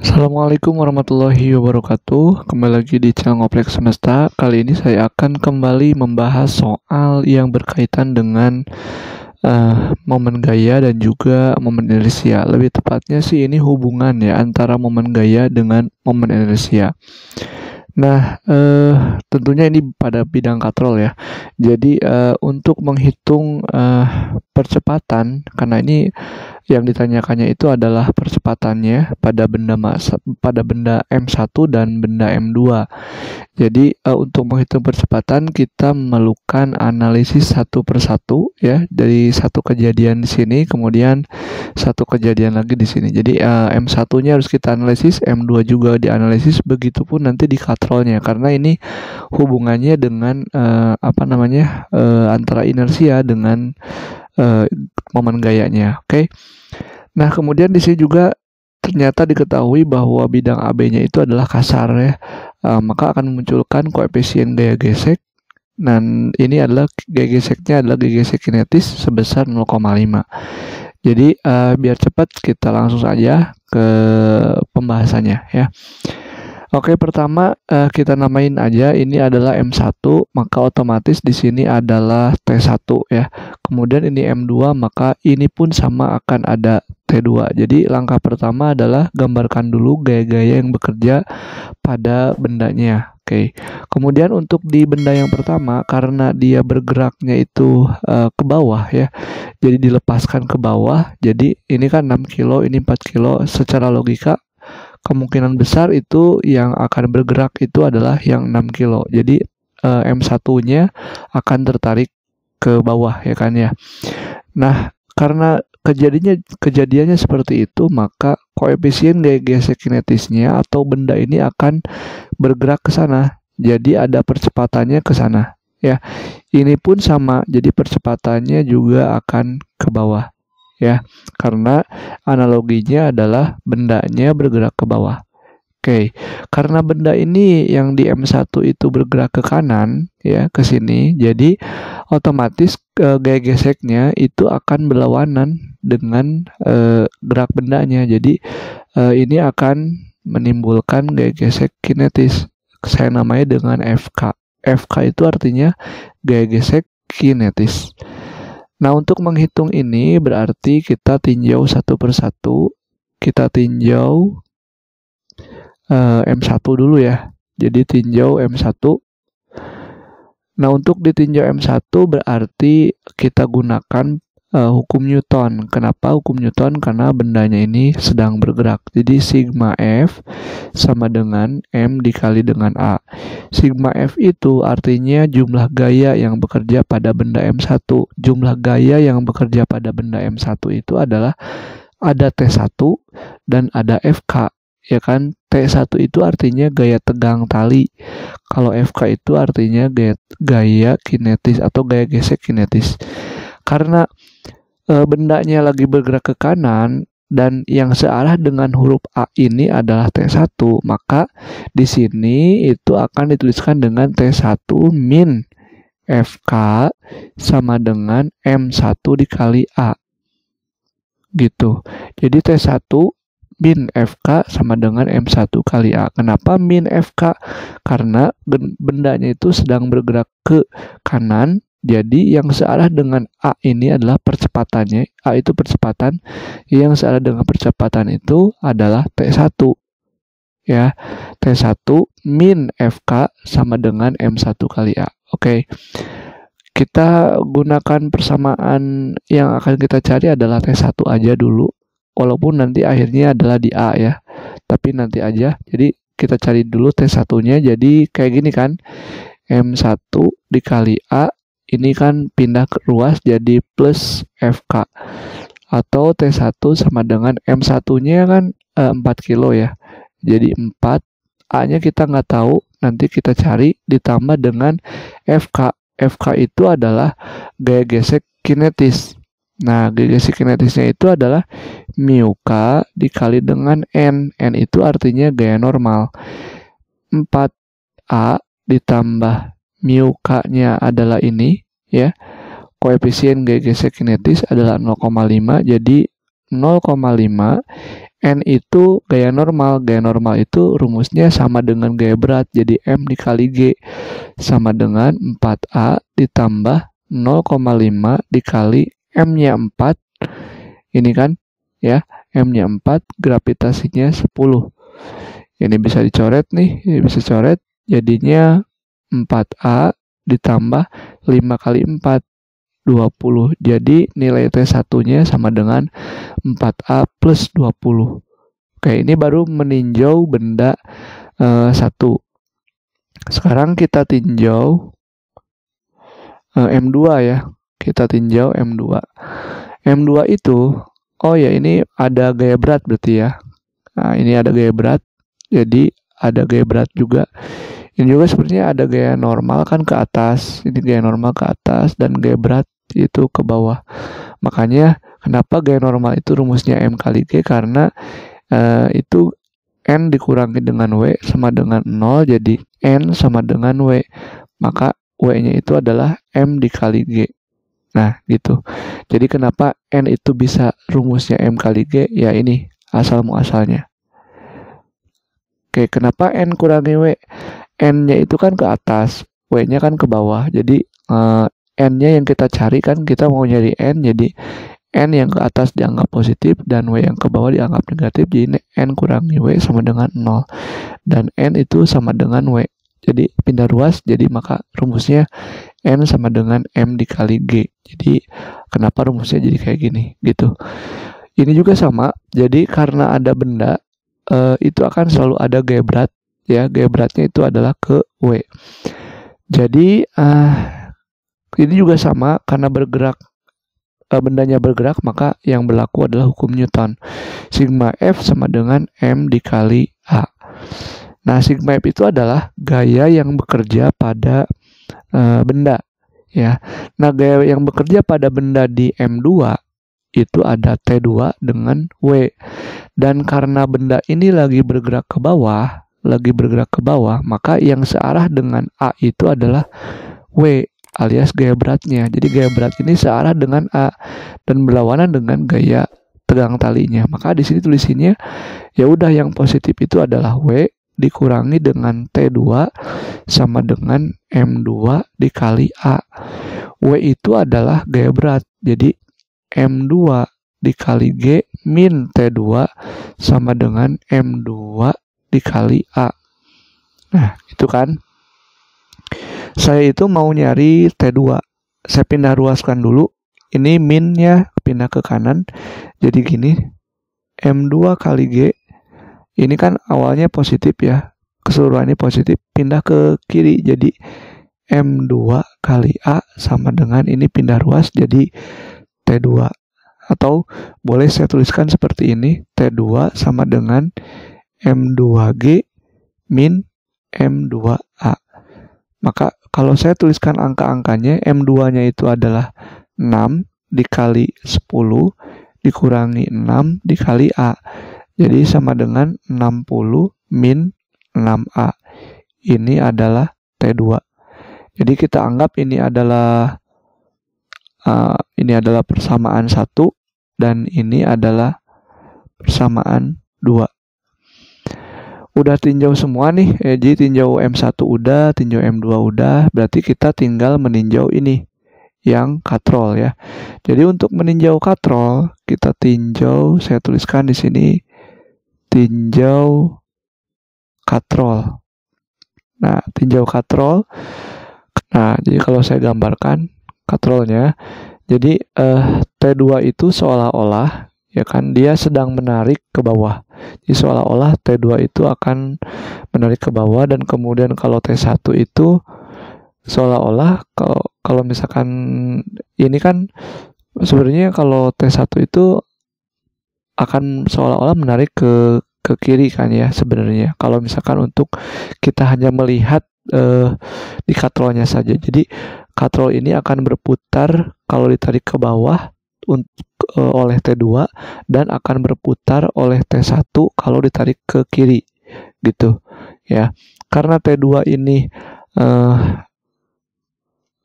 Assalamualaikum warahmatullahi wabarakatuh. Kembali lagi di channel Ngoplek Semesta. Kali ini saya akan kembali membahas soal yang berkaitan dengan momen gaya dan juga momen inersia. Lebih tepatnya sih ini hubungan ya antara momen gaya dengan momen inersia. Nah, tentunya ini pada bidang katrol ya. Jadi untuk menghitung percepatan, karena ini yang ditanyakannya itu adalah percepatannya pada benda M1 dan benda M2. Jadi untuk menghitung percepatan kita memerlukan analisis satu persatu ya, dari satu kejadian di sini kemudian satu kejadian lagi di sini. Jadi M1-nya harus kita analisis, M2 juga dianalisis, begitupun nanti di katrolnya karena ini hubungannya dengan antara inersia dengan momen gayanya. Oke. Nah, kemudian di sini juga ternyata diketahui bahwa bidang AB-nya itu adalah kasar ya. Maka akan memunculkan koefisien gaya gesek, dan ini adalah gaya geseknya adalah gaya gesek kinetis sebesar 0,5. Jadi biar cepat kita langsung saja ke pembahasannya ya. Oke, pertama kita namain aja ini adalah M1, maka otomatis di sini adalah T1 ya. Kemudian ini M2, maka ini pun sama akan ada T2. Jadi langkah pertama adalah gambarkan dulu gaya-gaya yang bekerja pada bendanya. Oke. Kemudian untuk di benda yang pertama, karena dia bergeraknya itu ke bawah ya. Jadi dilepaskan ke bawah. Jadi ini kan 6 kilo, ini 4 kilo. Secara logika kemungkinan besar itu yang akan bergerak itu adalah yang 6 kilo. Jadi M1-nya akan tertarik ke bawah ya kan ya. Nah, karena kejadiannya seperti itu, maka koefisien gaya gesek kinetisnya atau benda ini akan bergerak ke sana. Jadi ada percepatannya ke sana ya. Ini pun sama. Jadi percepatannya juga akan ke bawah ya, karena analoginya adalah bendanya bergerak ke bawah. Oke, karena benda ini yang di M1 itu bergerak ke kanan ya, ke sini, jadi otomatis gaya geseknya itu akan berlawanan dengan gerak bendanya. Jadi ini akan menimbulkan gaya gesek kinetis. Saya namanya dengan FK. FK itu artinya gaya gesek kinetis. Nah, untuk menghitung ini berarti kita tinjau satu persatu. Kita tinjau M1 dulu ya. Jadi tinjau M1. Nah, untuk ditinjau M1 berarti kita gunakan hukum Newton. Kenapa hukum Newton? Karena bendanya ini sedang bergerak. Jadi sigma F sama dengan M dikali dengan A. Sigma F itu artinya jumlah gaya yang bekerja pada benda M1. Jumlah gaya yang bekerja pada benda M1 itu adalah ada T1 dan ada FK. Ya kan, T1 itu artinya gaya tegang tali. Kalau FK itu artinya gaya kinetis atau gaya gesek kinetis. Karena bendanya lagi bergerak ke kanan dan yang searah dengan huruf A ini adalah T1, maka di sini itu akan dituliskan dengan T1 min FK sama dengan M1 dikali A. Gitu. Jadi T1 min FK sama dengan M1 kali A. Kenapa min FK? Karena bendanya itu sedang bergerak ke kanan. Jadi yang searah dengan A ini adalah percepatannya. A itu percepatan. Yang searah dengan percepatan itu adalah T1. Ya, T1 min FK sama dengan M1 kali A. Oke. Kita gunakan persamaan yang akan kita cari adalah T1 aja dulu. Walaupun nanti akhirnya adalah di A ya. Tapi nanti aja. Jadi kita cari dulu T1-nya. Jadi kayak gini kan. M1 dikali A. Ini kan pindah ke ruas jadi plus FK. Atau T1 sama dengan M1-nya kan 4 kilo ya. Jadi 4. A-nya kita nggak tahu. Nanti kita cari ditambah dengan FK. FK itu adalah gaya gesek kinetis. Nah, gaya gesek kinetisnya itu adalah mu K dikali dengan N. N itu artinya gaya normal. 4A ditambah mu K-nya adalah ini ya. Koefisien gaya gesek kinetis adalah 0,5. Jadi 0,5 N itu gaya normal. Gaya normal itu rumusnya sama dengan gaya berat. Jadi M dikali G sama dengan 4A ditambah 0,5 dikali M-nya 4. Ini kan ya, M-nya 4, gravitasinya 10. Ini bisa dicoret nih, ini bisa coret. Jadinya 4A ditambah 5 kali 4, 20. Jadi nilai T1-nya sama dengan 4A plus 20. Oke, ini baru meninjau benda 1. Sekarang kita tinjau M2 ya. Kita tinjau M2. M2 itu, oh ya ini ada gaya berat berarti ya. Nah, ini ada gaya berat. Jadi ada gaya berat juga. Ini juga sebenarnya ada gaya normal kan ke atas. Ini gaya normal ke atas dan gaya berat itu ke bawah. Makanya kenapa gaya normal itu rumusnya M kali G, karena itu N dikurangi dengan W sama dengan 0, jadi N sama dengan W. Maka W-nya itu adalah M dikali G. Nah gitu. Jadi kenapa N itu bisa rumusnya M kali G? Ya ini asal muasalnya. Oke, kenapa N kurangi W? N-nya itu kan ke atas, W-nya kan ke bawah. Jadi N-nya yang kita cari kan, kita mau nyari N, jadi N yang ke atas dianggap positif dan W yang ke bawah dianggap negatif. Jadi N kurangi W sama dengan 0. Dan N itu sama dengan W. Jadi pindah ruas, jadi maka rumusnya N sama dengan M dikali G. Jadi kenapa rumusnya jadi kayak gini gitu. Ini juga sama, jadi karena ada benda, itu akan selalu ada gaya berat. Ya, gaya beratnya itu adalah ke W. Jadi ini juga sama, karena bergerak, bendanya bergerak, maka yang berlaku adalah hukum Newton. Sigma F sama dengan M dikali A. Nah, sigma F itu adalah gaya yang bekerja pada benda. Ya. Nah, gaya yang bekerja pada benda di M2 itu ada T2 dengan W. Dan karena benda ini lagi bergerak ke bawah, maka yang searah dengan A itu adalah W alias gaya beratnya. Jadi gaya berat ini searah dengan A dan berlawanan dengan gaya tegang talinya. Maka di sini tulisinnya ya udah, yang positif itu adalah W dikurangi dengan T2 sama dengan M2 dikali A. W itu adalah gaya berat. Jadi M2 dikali G min T2 sama dengan M2 dikali A. Nah, itu kan. Saya itu mau nyari T2. Saya pindah ruaskan dulu. Ini minnya pindah ke kanan. Jadi gini. M2 kali G. Ini kan awalnya positif ya. Keseluruhannya positif. Pindah ke kiri. Jadi M2 kali A sama dengan ini pindah ruas jadi T2. Atau boleh saya tuliskan seperti ini. T2 sama dengan M2G min M2A. Maka kalau saya tuliskan angka-angkanya, M2-nya itu adalah 6 dikali 10 dikurangi 6 dikali A. Jadi sama dengan 60 min 6A. Ini adalah T2. Jadi kita anggap ini adalah persamaan 1 dan ini adalah persamaan 2. Udah tinjau semua nih, jadi tinjau M1 udah, tinjau M2 udah, berarti kita tinggal meninjau ini, yang katrol ya. Jadi untuk meninjau katrol, kita tinjau, saya tuliskan di sini, tinjau katrol. Nah, tinjau katrol, nah jadi kalau saya gambarkan katrolnya, jadi T2 itu seolah-olah, ya kan, dia sedang menarik ke bawah. Jadi seolah-olah T2 itu akan menarik ke bawah, dan kemudian kalau T1 itu seolah-olah kalau misalkan ini kan sebenarnya kalau T1 itu akan seolah-olah menarik ke kiri kan ya sebenarnya. Kalau misalkan untuk kita hanya melihat di katrolnya saja. Jadi katrol ini akan berputar kalau ditarik ke bawah oleh T2 dan akan berputar oleh T1 kalau ditarik ke kiri gitu ya. Karena T2 ini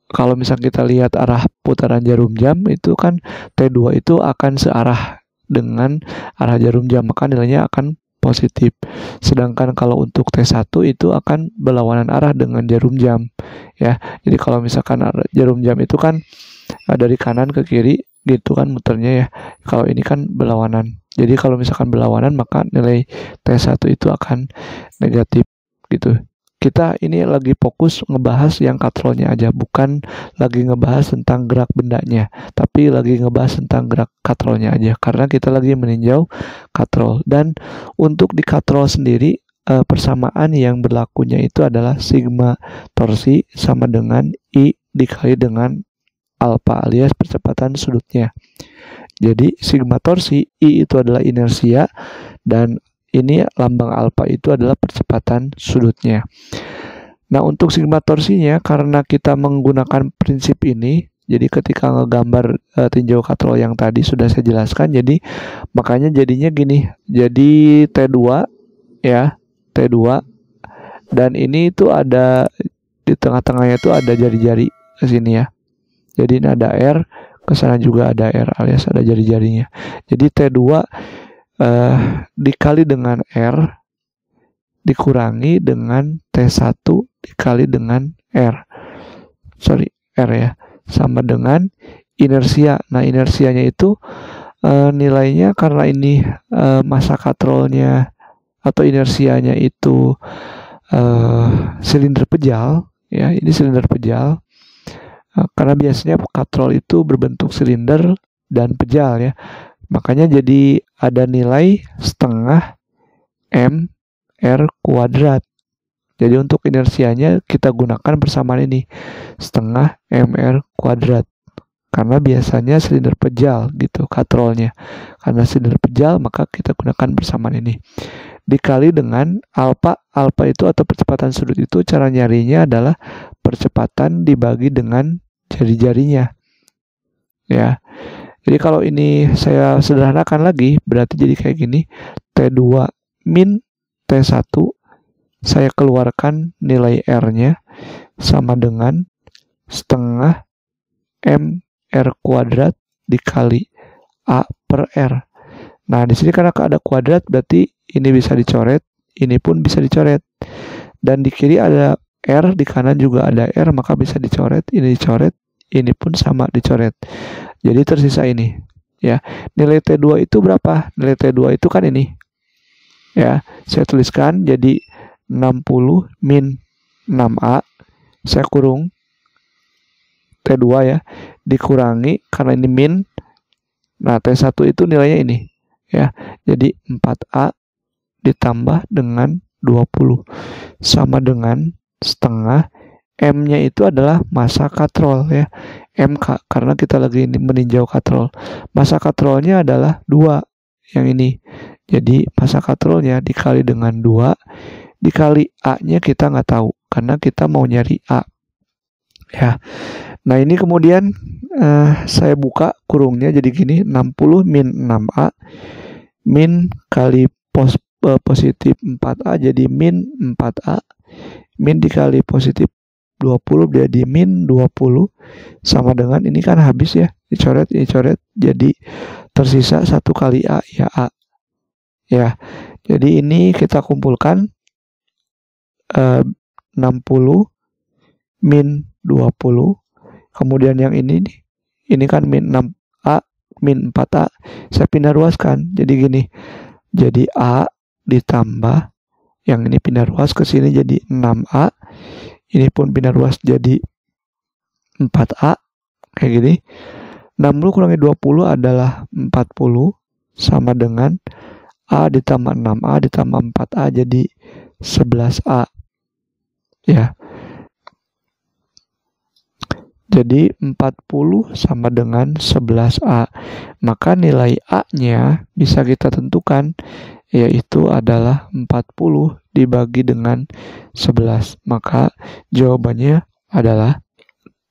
kalau misalnya kita lihat arah putaran jarum jam itu kan T2 itu akan searah dengan arah jarum jam, maka nilainya akan positif. Sedangkan kalau untuk T1 itu akan berlawanan arah dengan jarum jam ya. Jadi kalau misalkan jarum jam itu kan dari kanan ke kiri gitu kan muternya ya. Kalau ini kan berlawanan. Jadi kalau misalkan berlawanan maka nilai T1 itu akan negatif gitu. Kita ini lagi fokus ngebahas yang katrolnya aja, bukan lagi ngebahas tentang gerak bendanya, tapi lagi ngebahas tentang gerak katrolnya aja, karena kita lagi meninjau katrol. Dan untuk di katrol sendiri, persamaan yang berlakunya itu adalah sigma torsi sama dengan I dikali dengan alfa alias percepatan sudutnya. Jadi sigma torsi, I itu adalah inersia, dan ini lambang alfa itu adalah percepatan sudutnya. Nah, untuk sigma torsinya, karena kita menggunakan prinsip ini, jadi ketika ngegambar tinjau katrol yang tadi sudah saya jelaskan, jadi makanya jadinya gini, jadi T2 ya, T2, dan ini itu ada di tengah-tengahnya itu ada jari-jari ke sini ya. Jadi ini ada R, ke sana juga ada R alias ada jari-jarinya. Jadi T2 dikali dengan R dikurangi dengan T1 dikali dengan R ya, sama dengan inersia. Nah, inersianya itu nilainya karena ini masa katrolnya atau inersianya itu silinder pejal ya, ini silinder pejal. Karena biasanya katrol itu berbentuk silinder dan pejal ya. Makanya jadi ada nilai setengah mr kuadrat. Jadi untuk inersianya kita gunakan persamaan ini, setengah mr kuadrat. Karena biasanya silinder pejal gitu katrolnya. Karena silinder pejal maka kita gunakan persamaan ini. Dikali dengan alfa. Alfa itu atau percepatan sudut itu cara nyarinya adalah percepatan dibagi dengan jari-jarinya. Ya. Jadi kalau ini saya sederhanakan lagi, berarti jadi kayak gini, T2 min T1, saya keluarkan nilai R-nya sama dengan setengah mr kuadrat dikali A per R. Nah, di sini karena ada kuadrat, berarti ini bisa dicoret, ini pun bisa dicoret. Dan di kiri ada R, di kanan juga ada R, maka bisa dicoret, ini dicoret, ini pun sama dicoret. Jadi tersisa ini ya. Nilai T2 itu berapa? Nilai T2 itu kan ini ya, saya tuliskan jadi 60 min 6A, saya kurung T2 ya, dikurangi karena ini min. Nah, T1 itu nilainya ini ya, jadi 4A ditambah dengan 20 sama dengan setengah. M-nya itu adalah masa katrol ya, MK, karena kita lagi meninjau katrol. Masa katrolnya adalah 2 yang ini. Jadi masa katrolnya dikali dengan 2 dikali A-nya kita nggak tahu karena kita mau nyari A ya. Nah, ini kemudian saya buka kurungnya jadi gini, 60 min 6A min kali positif 4A jadi min 4A, min dikali positif 20 jadi min 20 sama dengan ini kan habis ya, dicoret ini coret, jadi tersisa 1 kali A ya, A ya. Jadi ini kita kumpulkan 60 min 20, kemudian yang ini kan min 6A min 4A, saya pindah ruaskan jadi gini, jadi A ditambah yang ini pindah ruas ke sini jadi 6A, ini pun pindah ruas jadi 4A kayak gini. 60 kurangi 20 adalah 40 sama dengan A ditambah 6A ditambah 4A jadi 11A ya. Jadi 40 sama dengan 11A. Maka nilai A-nya bisa kita tentukan, yaitu adalah 40 dibagi dengan 11. Maka jawabannya adalah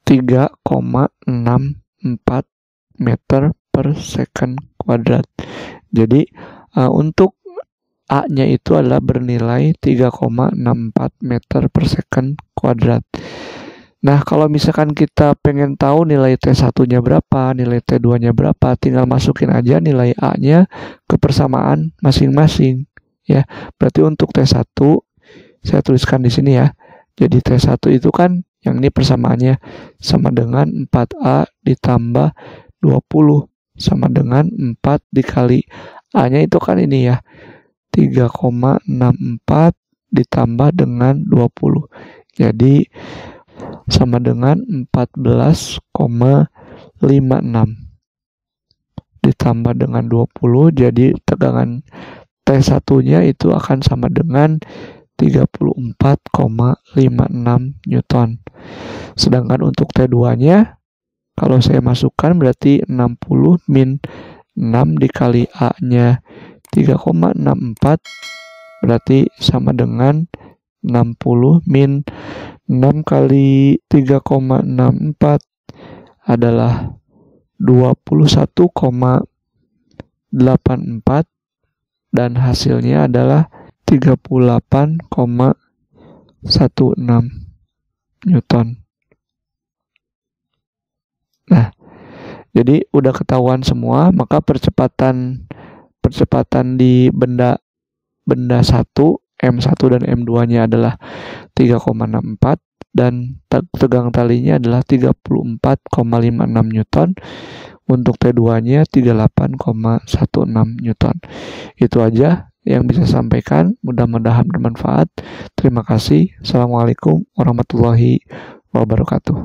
3,64 meter per second kuadrat. Jadi untuk A-nya itu adalah bernilai 3,64 meter per second kuadrat. Nah, kalau misalkan kita pengen tahu nilai T1-nya berapa, nilai T2-nya berapa, tinggal masukin aja nilai A-nya ke persamaan masing-masing. Ya, berarti untuk T1, saya tuliskan di sini ya. Jadi T1 itu kan, yang ini persamaannya sama dengan 4A ditambah 20, sama dengan 4 dikali A-nya itu kan ini ya, 3,64 ditambah dengan 20. Jadi sama dengan 14,56 ditambah dengan 20, jadi tegangan T1-nya itu akan sama dengan 34,56 Newton. Sedangkan untuk T2-nya, kalau saya masukkan berarti 60 min 6 dikali A-nya 3,64, berarti sama dengan 60 min 6 kali 3,64 adalah 21,84, dan hasilnya adalah 38,16 Newton. Nah, jadi udah ketahuan semua, maka percepatan di benda 1, M1 dan M2-nya adalah 3,64 dan tegang talinya adalah 34,56 Newton. Untuk T2-nya 38,16 Newton. Itu aja yang bisa saya sampaikan. Mudah-mudahan bermanfaat. Terima kasih. Assalamualaikum warahmatullahi wabarakatuh.